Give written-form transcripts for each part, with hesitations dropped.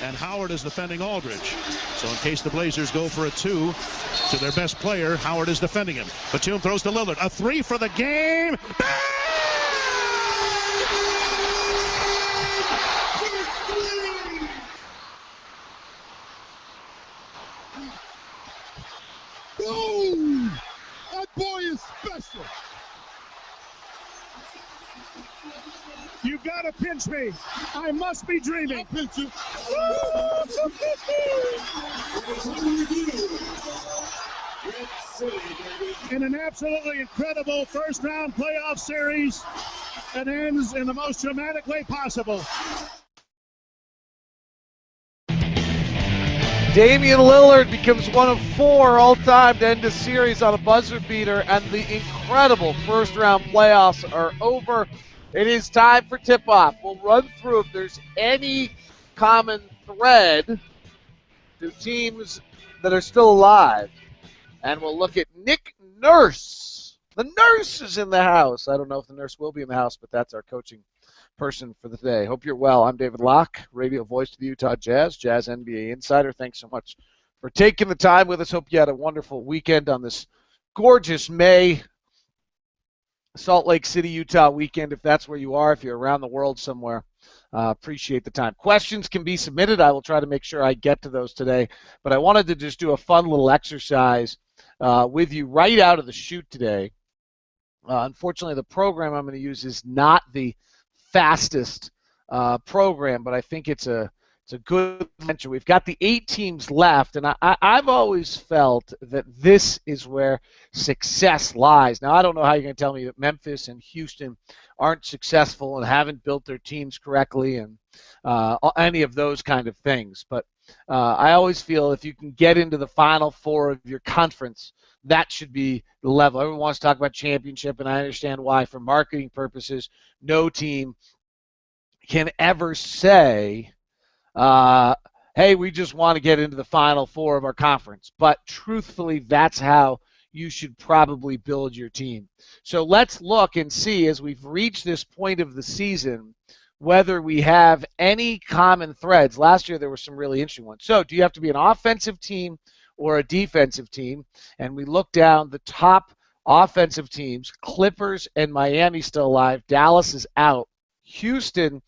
and Howard is defending Aldridge. So in case the Blazers go for a 2 to their best player, Howard is defending him. Batum throws to Lillard. A 3 for the game. Boom! That boy is special. You gotta pinch me. I must be dreaming. I'll pinch you. In an absolutely incredible first-round playoff series, it ends in the most dramatic way possible. Damian Lillard becomes one of 4 all-time to end a series on a buzzer beater, and the incredible first-round playoffs are over. It is time for tip-off. We'll run through if there's any common thread to teams that are still alive. And we'll look at Nick Nurse. The nurse is in the house. I don't know if the nurse will be in the house, but that's our coaching person for the day. Hope you're well. I'm David Locke, radio voice of the Utah Jazz, Jazz NBA Insider. Thanks so much for taking the time with us. Hope you had a wonderful weekend on this gorgeous May Salt Lake City, Utah weekend, if that's where you are, if you're around the world somewhere. Appreciate the time. Questions can be submitted. I will try to make sure I get to those today. But I wanted to just do a fun little exercise with you right out of the chute today. Unfortunately, the program I'm going to use is not the fastest program, but I think it's a good venture. We've got the 8 teams left, and I've always felt that this is where success lies. Now, I don't know how you're going to tell me that Memphis and Houston aren't successful and haven't built their teams correctly and any of those kind of things, but I always feel if you can get into the Final Four of your conference, that should be the level. Everyone wants to talk about championship, and I understand why. For marketing purposes, no team can ever say, hey, we just want to get into the Final Four of our conference. But truthfully, that's how you should probably build your team. So let's look and see, as we've reached this point of the season, whether we have any common threads. Last year there were some really interesting ones. So do you have to be an offensive team or a defensive team? And we look down the top offensive teams. Clippers and Miami still alive. Dallas is out. Houston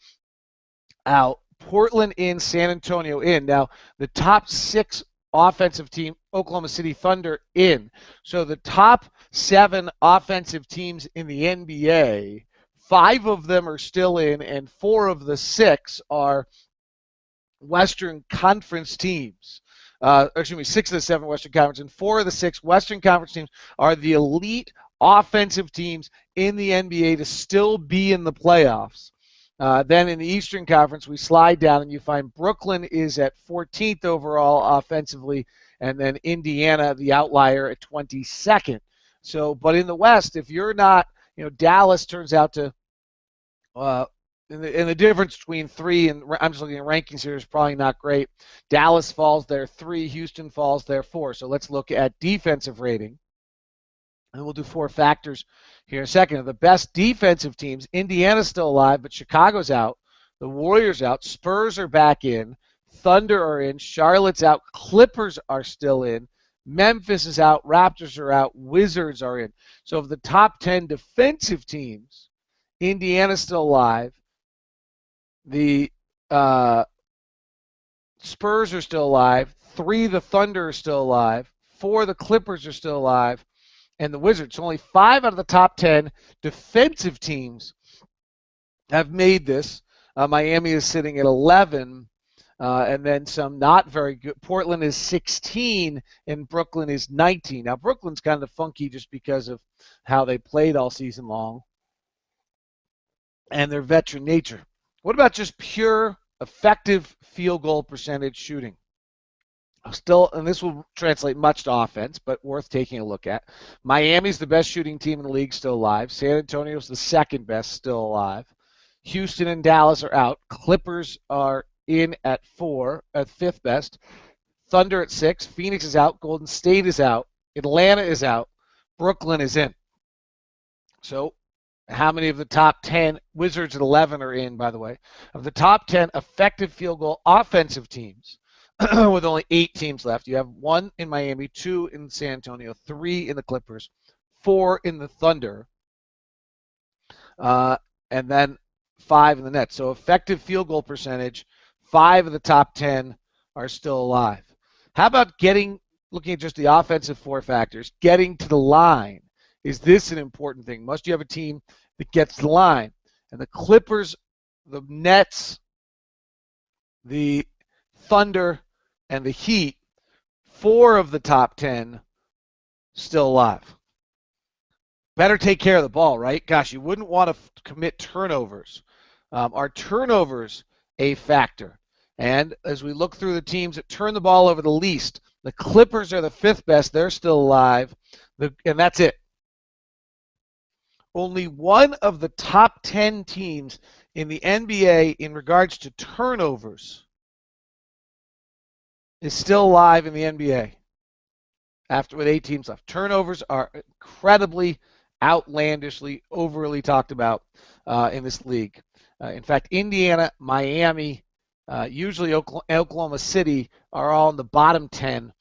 out. Portland in, San Antonio in. Now, the top 6 offensive team, Oklahoma City Thunder in. So the top 7 offensive teams in the NBA, 5 of them are still in, and 4 of the 6 are Western Conference teams. 6 of the 7 Western Conference, and 4 of the 6 Western Conference teams are the elite offensive teams in the NBA to still be in the playoffs. Then in the Eastern Conference, we slide down and you find Brooklyn is at 14th overall offensively, and then Indiana, the outlier, at 22nd. So, but in the West, if you're not, Dallas turns out to, and the difference between 3 and, I'm just looking at rankings here, is probably not great. Dallas falls there 3, Houston falls there 4. So let's look at defensive rating. And we'll do 4 factors here in a second. Of the best defensive teams, Indiana's still alive, but Chicago's out. The Warriors out. Spurs are back in. Thunder are in. Charlotte's out. Clippers are still in. Memphis is out. Raptors are out. Wizards are in. So of the top 10 defensive teams, Indiana's still alive. The Spurs are still alive. 3, the Thunder are still alive. 4, the Clippers are still alive. And the Wizards. So only 5 out of the top 10 defensive teams have made this. Miami is sitting at 11, and then some not very good. Portland is 16, and Brooklyn is 19. Now, Brooklyn's kind of funky just because of how they played all season long and their veteran nature. What about just pure effective field goal percentage shooting? Still, and this will translate much to offense, but worth taking a look at. Miami's the best shooting team in the league, still alive. San Antonio's the second best, still alive. Houston and Dallas are out. Clippers are in at 4, at 5th best. Thunder at 6. Phoenix is out. Golden State is out. Atlanta is out. Brooklyn is in. So How many of the top 10, Wizards at 11 are in, by the way, of the top 10 effective field goal offensive teams, with only 8 teams left. You have 1 in Miami, 2 in San Antonio, 3 in the Clippers, 4 in the Thunder, and then 5 in the Nets. So effective field goal percentage, 5 of the top 10 are still alive. How about looking at just the offensive 4 factors, getting to the line? Is this an important thing? Must you have a team that gets to the line? And the Clippers, the Nets, the Thunder, and the Heat, 4 of the top 10 still alive. Better take care of the ball, right? Gosh, you wouldn't want to commit turnovers. Are turnovers a factor? And as we look through the teams that turn the ball over the least, the Clippers are the 5th best. They're still alive. And that's it. Only 1 of the top 10 teams in the NBA in regards to turnovers is still alive in the NBA with 8 teams left. Turnovers are incredibly, outlandishly, overly talked about in this league. In fact, Indiana, Miami, usually Oklahoma City are all in the bottom 10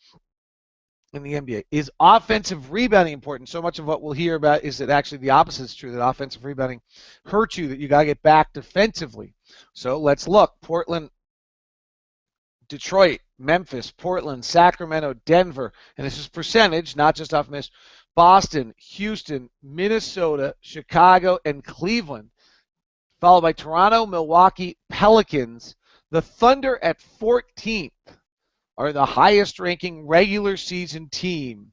in the NBA. Is offensive rebounding important? So much of what we'll hear about is that actually the opposite is true, that offensive rebounding hurts you, that you got to get back defensively. So let's look. Portland, Detroit, Memphis, Portland, Sacramento, Denver, and this is percentage, not just off miss, Boston, Houston, Minnesota, Chicago, and Cleveland, followed by Toronto, Milwaukee, Pelicans. The Thunder at 14th are the highest ranking regular season team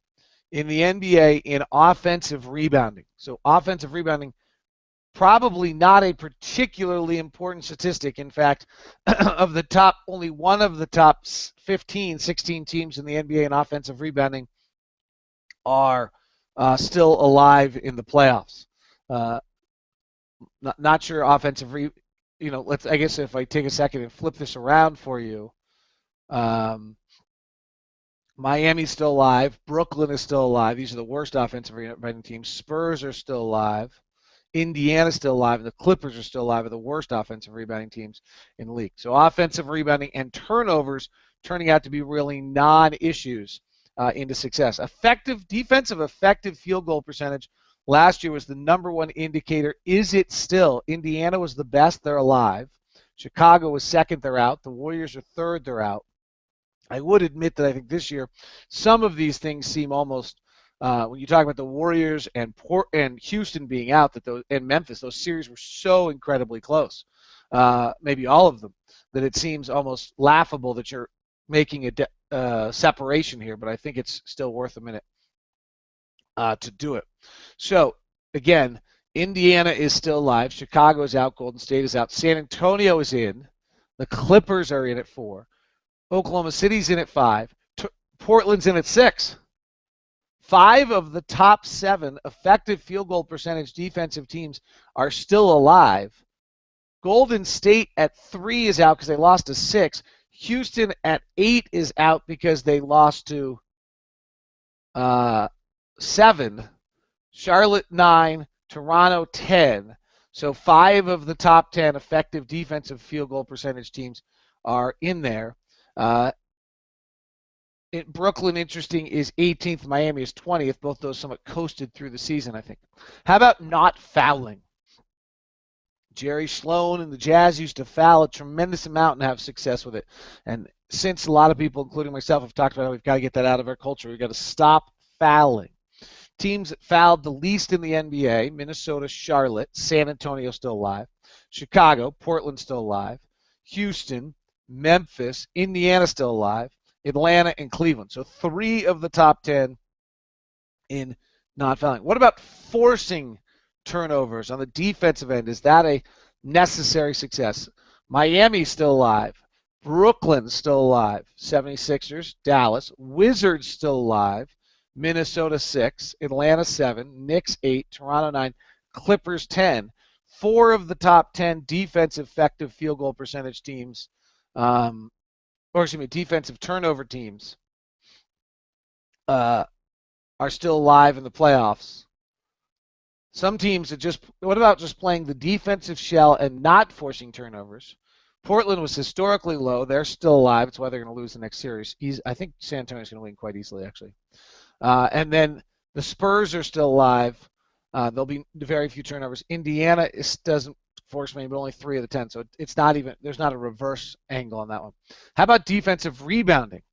in the NBA in offensive rebounding. So offensive rebounding, probably not a particularly important statistic. In fact, only one of the top 15, 16 teams in the NBA in offensive rebounding are still alive in the playoffs. Not sure offensive I guess if I take a second and flip this around for you, Miami's still alive. Brooklyn is still alive. These are the worst offensive rebounding teams. Spurs are still alive. Indiana's still alive, and the Clippers are still alive, are the worst offensive rebounding teams in the league. So offensive rebounding and turnovers turning out to be really non-issues into success. Defensive effective field goal percentage last year was the number 1 indicator. Is it still? Indiana was the best. They're alive. Chicago was 2nd. They're out. The Warriors are 3rd. They're out. I would admit that I think this year some of these things seem almost when you talk about the Warriors and Houston being out, and Memphis, those series were so incredibly close, maybe all of them, that it seems almost laughable that you're making a separation here. But I think it's still worth a minute to do it. So again, Indiana is still alive. Chicago is out. Golden State is out. San Antonio is in. The Clippers are in at 4. Oklahoma City's in at 5. Portland's in at 6. 5 of the top 7 effective field goal percentage defensive teams are still alive. Golden State at 3 is out because they lost to 6. Houston at 8 is out because they lost to 7. Charlotte 9. Toronto 10. So 5 of the top 10 effective defensive field goal percentage teams are in there. Brooklyn, interesting, is 18th. Miami is 20th. Both those somewhat coasted through the season, I think. How about not fouling? Jerry Sloan and the Jazz used to foul a tremendous amount and have success with it. And since a lot of people, including myself, have talked about it, we've got to get that out of our culture. We've got to stop fouling. Teams that fouled the least in the NBA: Minnesota, Charlotte, San Antonio still alive, Chicago, Portland still alive, Houston, Memphis, Indiana still alive, Atlanta, and Cleveland. So 3 of the top 10 in not fouling. What about forcing turnovers on the defensive end? Is that a necessary success? Miami's still alive. Brooklyn's still alive. 76ers, Dallas. Wizards still alive. Minnesota 6, Atlanta 7, Knicks 8, Toronto 9, Clippers 10. 4 of the top 10 defensive effective field goal percentage teams, defensive turnover teams, are still alive in the playoffs. Some teams what about just playing the defensive shell and not forcing turnovers? Portland was historically low. They're still alive. It's why they're going to lose the next series. I think San Antonio's going to win quite easily, actually. And then the Spurs are still alive. There'll be very few turnovers. Indiana doesn't force many, but only 3 of the 10. So it's not even, there's not a reverse angle on that one. How about defensive rebounding?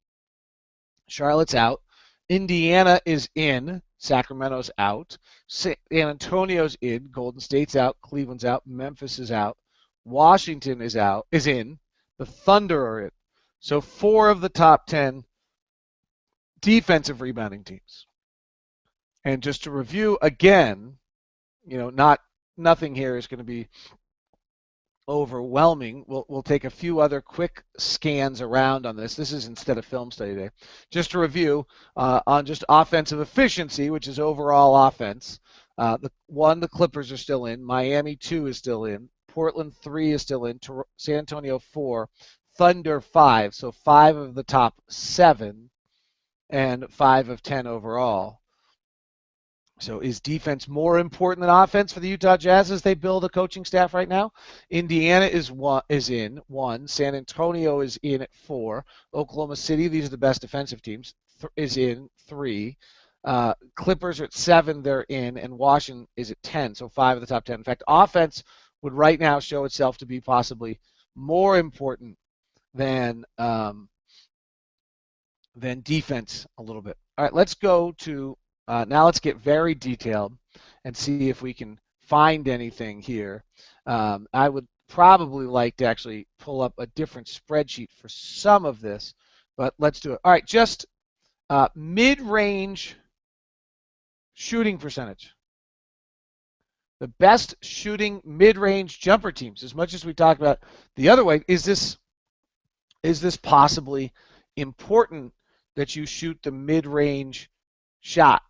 Charlotte's out. Indiana is in. Sacramento's out. San Antonio's in. Golden State's out. Cleveland's out. Memphis is out. Washington is in. The Thunder are in. So 4 of the top 10 defensive rebounding teams. And just to review again, nothing here is going to be overwhelming. We'll take a few other quick scans around on this. This is instead of film study day. Just to review on just offensive efficiency, which is overall offense. The Clippers are still in. Miami 2 is still in. Portland 3 is still in. San Antonio 4. Thunder 5. So 5 of the top 7 and 5 of 10 overall. So is defense more important than offense for the Utah Jazz as they build a coaching staff right now? Indiana is in 1. San Antonio is in at 4. Oklahoma City, these are the best defensive teams, is in 3. Clippers are at 7, they're in, and Washington is at 10, so 5 of the top 10. In fact, offense would right now show itself to be possibly more important than defense a little bit. All right, let's go to now let's get very detailed and see if we can find anything here. I would probably like to actually pull up a different spreadsheet for some of this, but let's do it. All right, just mid-range shooting percentage. The best shooting mid-range jumper teams, as much as we talked about the other way, is this possibly important that you shoot the mid-range shot?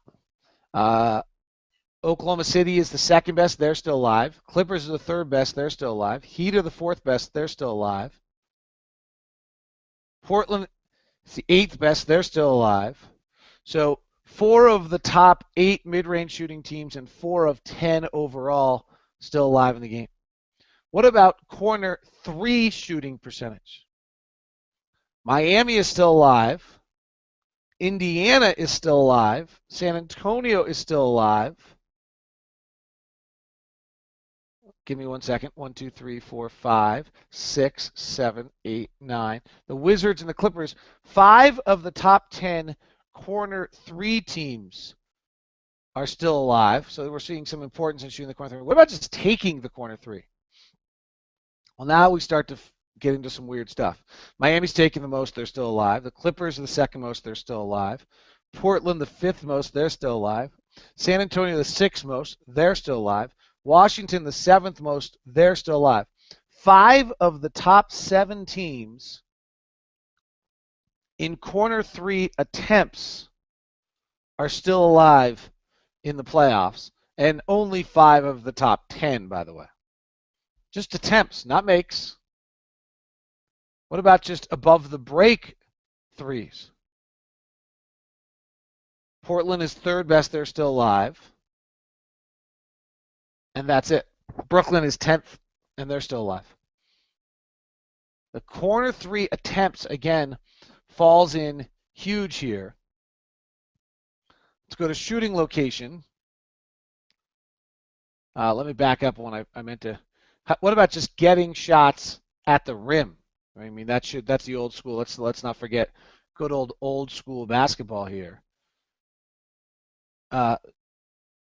Oklahoma City is the second best. They're still alive. Clippers are the third best. They're still alive. Heat are the fourth best. They're still alive. Portland is the 8th best. They're still alive. So 4 of the top 8 mid-range shooting teams and 4 of 10 overall still alive in the game. What about corner 3 shooting percentage? Miami is still alive. Indiana is still alive. San Antonio is still alive. Give me 1 second. 1, 2, 3, 4, 5, 6, 7, 8, 9. The Wizards and the Clippers, 5 of the top 10 corner 3 teams are still alive. So we're seeing some importance in shooting the corner 3. What about just taking the corner 3? Well, now we start to get into some weird stuff. Miami's taking the most, they're still alive. The Clippers are the second most, they're still alive. Portland, the 5th most, they're still alive. San Antonio, the 6th most, they're still alive. Washington, the 7th most, they're still alive. 5 of the top 7 teams in corner 3 attempts are still alive in the playoffs, and only 5 of the top 10, by the way. Just attempts, not makes. What about just above the break threes? Portland is 3rd best. They're still alive. And that's it. Brooklyn is 10th, and they're still alive. The corner 3 attempts, again, falls in huge here. Let's go to shooting location. Let me back up when I meant to. What about just getting shots at the rim? I mean, that's the old school. Let's not forget good old school basketball here.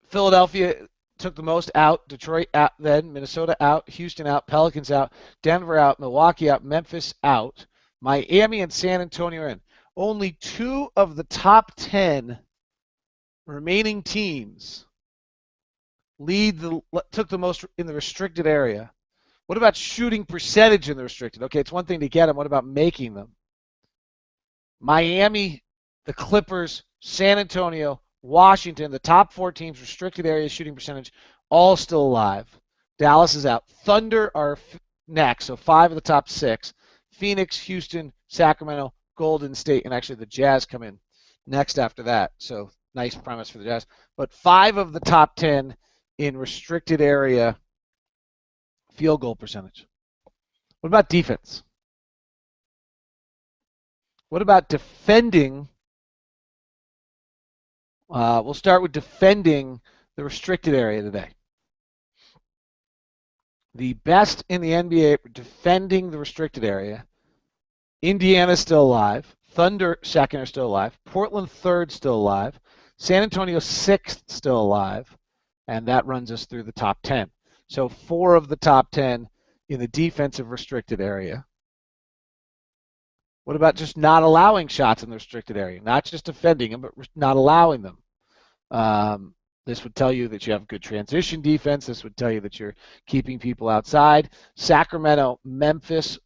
Philadelphia took the most out. Detroit out, then Minnesota out, Houston out, Pelicans out, Denver out, Milwaukee out, Memphis out. Miami and San Antonio are in. Only 2 of the top 10 remaining teams took the most in the restricted area. What about shooting percentage in the restricted? Okay, it's one thing to get them. What about making them? Miami, the Clippers, San Antonio, Washington, the top 4 teams, restricted area shooting percentage, all still alive. Dallas is out. Thunder are next, so 5 of the top 6. Phoenix, Houston, Sacramento, Golden State, and actually the Jazz come in next after that. So nice premise for the Jazz. But 5 of the top 10 in restricted area field goal percentage? What about defense? What about defending? We'll start with defending the restricted area today. The best in the NBA defending the restricted area. Indiana's still alive. Thunder second are still alive. Portland third still alive. San Antonio sixth still alive. And that runs us through the top 10. So 4 of the top 10 in the defensive restricted area. What about just not allowing shots in the restricted area? Not just defending them, but not allowing them. This would tell you that you have good transition defense. This would tell you that you're keeping people outside. Sacramento, Memphis,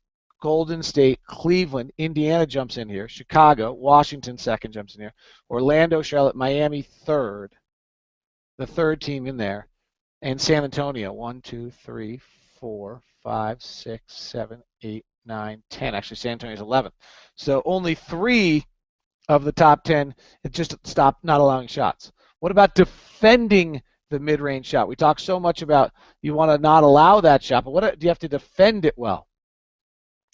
Golden State, Cleveland, Indiana jumps in here. Chicago, Washington second jumps in here. Orlando, Charlotte, Miami third. The third team in there. And San Antonio, 1, 2, 3, 4, 5, 6, 7, 8, 9, 10. Actually, San Antonio's 11th. So only 3 of the top 10 have just stopped not allowing shots. What about defending the mid-range shot? We talk so much about you want to not allow that shot, but what do you have to defend it well?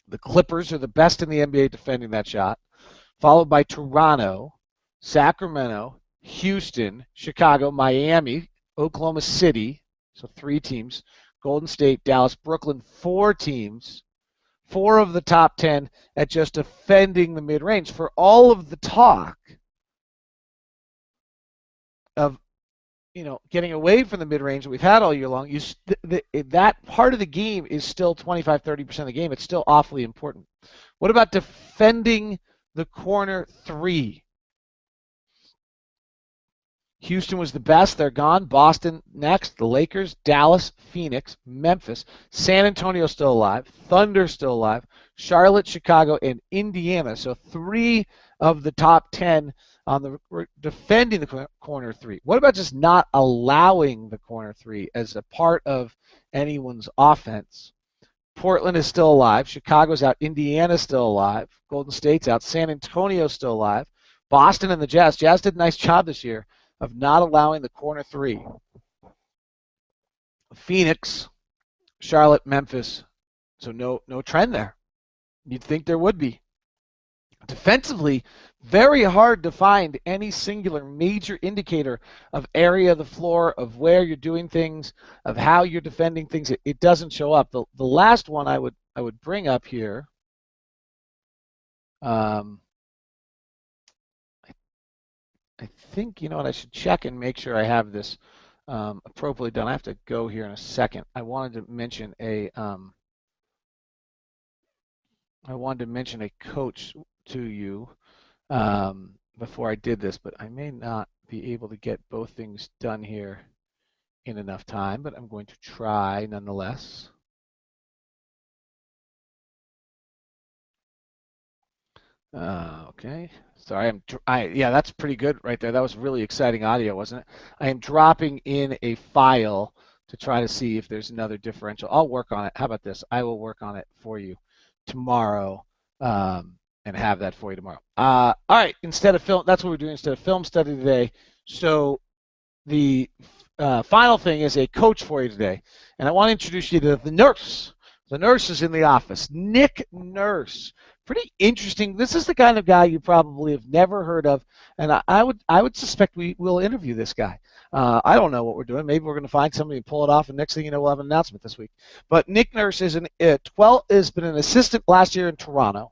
The Clippers are the best in the NBA defending that shot, followed by Toronto, Sacramento, Houston, Chicago, Miami, Oklahoma City, so 3 teams, Golden State, Dallas, Brooklyn, 4 teams, 4 of the top 10 at just defending the mid-range. For all of the talk of getting away from the mid-range that we've had all year long, that part of the game is still 25-30% of the game. It's still awfully important. What about defending the corner 3? Houston was the best. They're gone. Boston next. The Lakers, Dallas, Phoenix, Memphis, San Antonio still alive. Thunder still alive. Charlotte, Chicago, and Indiana. So 3 of the top 10 on the defending the corner 3. What about just not allowing the corner 3 as a part of anyone's offense? Portland is still alive. Chicago's out. Indiana's still alive. Golden State's out. San Antonio's still alive. Boston and the Jazz. Jazz did a nice job this year of not allowing the corner 3. Phoenix, Charlotte, Memphis. So no trend there. You'd think there would be. Defensively, very hard to find any singular major indicator of area of the floor, of where you're doing things, of how you're defending things. It doesn't show up. The last one I would bring up here, I think, I should check and make sure I have this appropriately done. I have to go here in a second. I wanted to mention a coach to you before I did this, but I may not be able to get both things done here in enough time, but I'm going to try nonetheless. Okay. Sorry, yeah, that's pretty good right there. That was really exciting audio, wasn't it? I am dropping in a file to try to see if there's another differential. I'll work on it. How about this? I will work on it for you tomorrow and have that for you tomorrow. All right, instead of film, that's what we're doing instead of film study today. So the final thing is a coach for you today, and I want to introduce you to the nurse. The nurse is in the office. Nick Nurse. Pretty interesting. This is the kind of guy you probably have never heard of, and I would suspect we will interview this guy. I don't know what we're doing. Maybe we're going to find somebody and pull it off, and next thing you know, we'll have an announcement this week. But Nick Nurse has been an assistant last year in Toronto.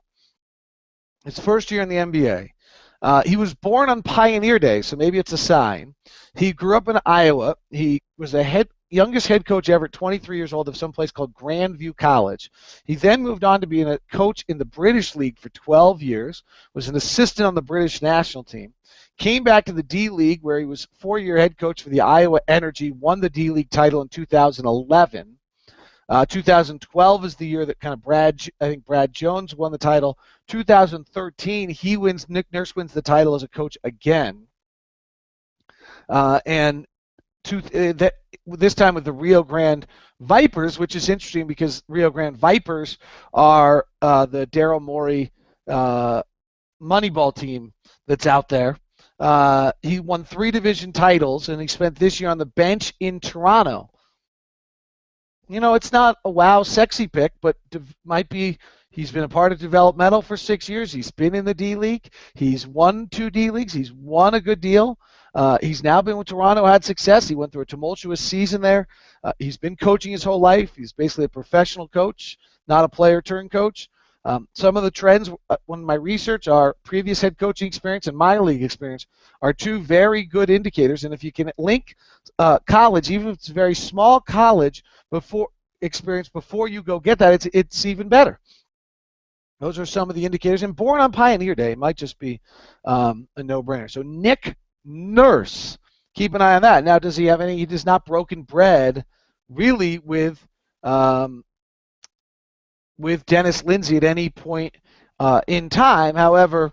His first year in the NBA. He was born on Pioneer Day, so maybe it's a sign. He grew up in Iowa. He was the youngest head coach ever at 23 years old of some place called Grandview College. He then moved on to being a coach in the British League for 12 years, was an assistant on the British national team, came back to the D-League where he was 4-year head coach for the Iowa Energy, won the D-League title in 2011. 2012 is the year that kind of Brad Jones won the title. 2013, Nick Nurse wins the title as a coach again. This time with the Rio Grande Vipers, which is interesting because Rio Grande Vipers are the Daryl Morey Moneyball team that's out there. He won 3 division titles, and he spent this year on the bench in Toronto. It's not a wow sexy pick, but might be. He's been a part of developmental for 6 years. He's been in the D League. He's won 2 D Leagues. He's won a good deal. He's now been with Toronto, had success. He went through a tumultuous season there. He's been coaching his whole life. He's basically a professional coach, not a player turned coach. Some of the trends in my research are previous head coaching experience and minor league experience are 2 very good indicators. And if you can link college, even if it's a very small college, before you go get that, it's even better. Those are some of the indicators. And born on Pioneer Day, it might just be a no-brainer. So Nick Nurse, keep an eye on that. Now, does he have any? He does not broken bread, really, with Dennis Lindsay at any point in time. However,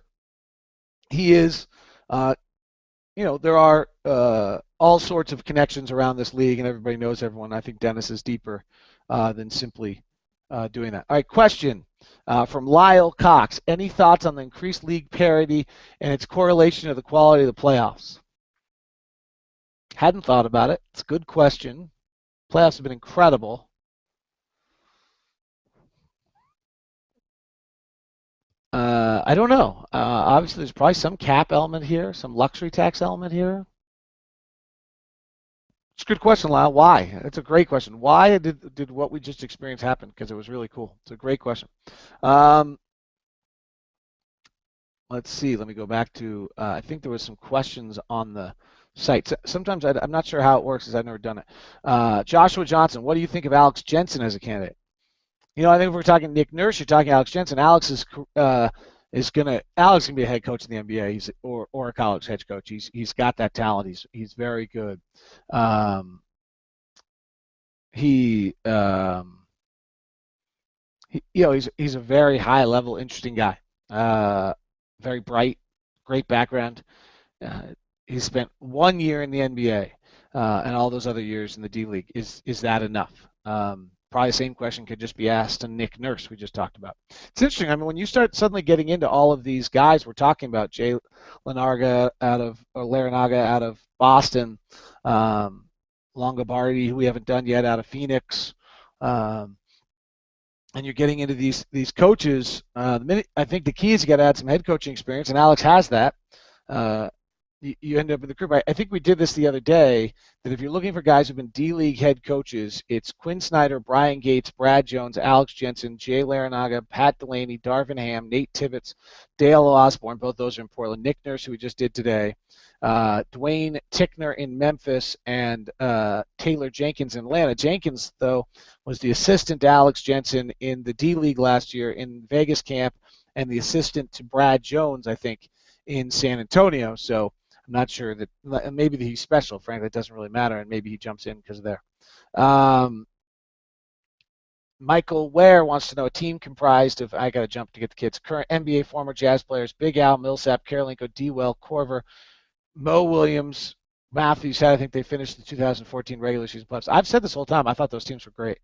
he is, there are all sorts of connections around this league, and everybody knows everyone. I think Dennis is deeper than simply doing that. All right, question from Lyle Cox. Any thoughts on the increased league parity and its correlation to the quality of the playoffs? Hadn't thought about it. It's a good question. Playoffs have been incredible. I don't know. Obviously, there's probably some cap element here, some luxury tax element here. It's a good question, Lyle. Why? It's a great question. Why did what we just experienced happen? Because it was really cool. It's a great question. Let's see. Let me go back to, I think there was some questions on the site. Sometimes I'm not sure how it works because I've never done it. Joshua Johnson, what do you think of Alex Jensen as a candidate? I think if we're talking Nick Nurse, you're talking Alex Jensen. Alex is gonna be a head coach in the NBA. He's or a college head coach. He's got that talent. He's very good. He's a very high level, interesting guy. Very bright, great background. He spent 1 year in the NBA and all those other years in the D League. Is that enough? Probably the same question could just be asked to Nick Nurse we just talked about. It's interesting. I mean, when you start suddenly getting into all of these guys we're talking about, Jay Larranaga out of Boston, Longobardi, who we haven't done yet, out of Phoenix, and you're getting into these coaches. I think the key is you got to add some head coaching experience, and Alex has that. You end up in the group. I think we did this the other day, that if you're looking for guys who've been D-League head coaches, it's Quinn Snyder, Brian Gates, Brad Jones, Alex Jensen, Jay Larranaga, Pat Delaney, Darvin Ham, Nate Tibbetts, Dale Osborne. Both those are in Portland. Nick Nurse, who we just did today. Dwayne Tickner in Memphis, and Taylor Jenkins in Atlanta. Jenkins, though, was the assistant to Alex Jensen in the D-League last year in Vegas camp, and the assistant to Brad Jones, I think, in San Antonio. So I'm not sure that maybe he's special. Frankly, it doesn't really matter, and maybe he jumps in because of there. Michael Ware wants to know a team comprised of, I got to jump to get the kids, current NBA former Jazz players, Big Al, Millsap, Karolinko, D-Well, Korver, Mo Williams, Matthews. I think they finished the 2014 regular season playoffs. I've said this whole time. I thought those teams were great.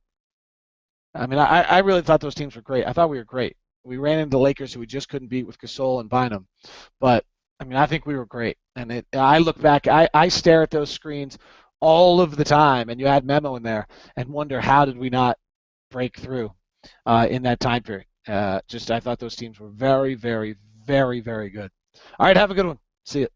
I mean, I really thought those teams were great. I thought we were great. We ran into the Lakers, who we just couldn't beat with Gasol and Bynum. But, I mean, I think we were great. And I look back, I stare at those screens all of the time, and you add Memo in there, and wonder how did we not break through in that time period. I thought those teams were very, very, very, very good. All right, have a good one. See you.